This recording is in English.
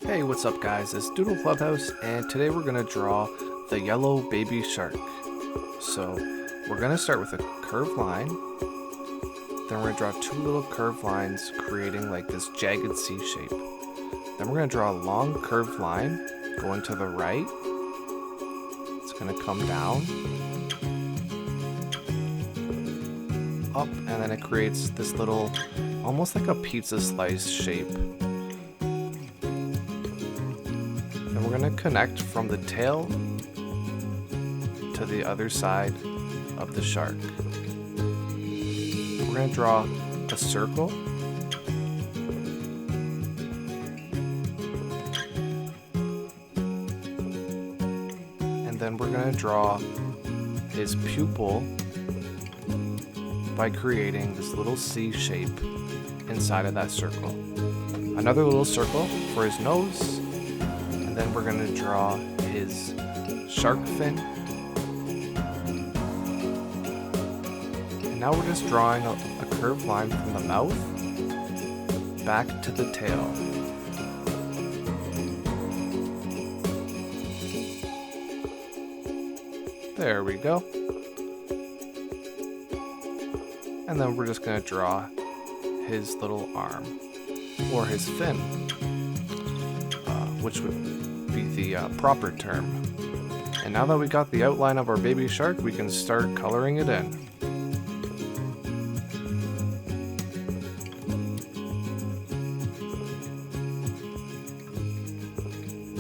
Hey, what's up guys? It's Doodle Clubhouse, and today we're going to draw the yellow baby shark. So we're going to start with a curved line, then we're going to draw two little curved lines creating like this jagged C shape. Then we're going to draw a long curved line going to the right. It's going to come down, up, and then it creates this little, almost like a pizza slice shape. Then we're going to connect from the tail to the other side of the shark. We're going to draw a circle. And then we're going to draw his pupil by creating this little C shape inside of that circle. Another little circle for his nose. And then we're going to draw his shark fin. And now we're just drawing a curved line from the mouth back to the tail. There we go. And then we're just going to draw his little arm, or his fin, which would be the proper term. And now that we got the outline of our baby shark, we can start coloring it in.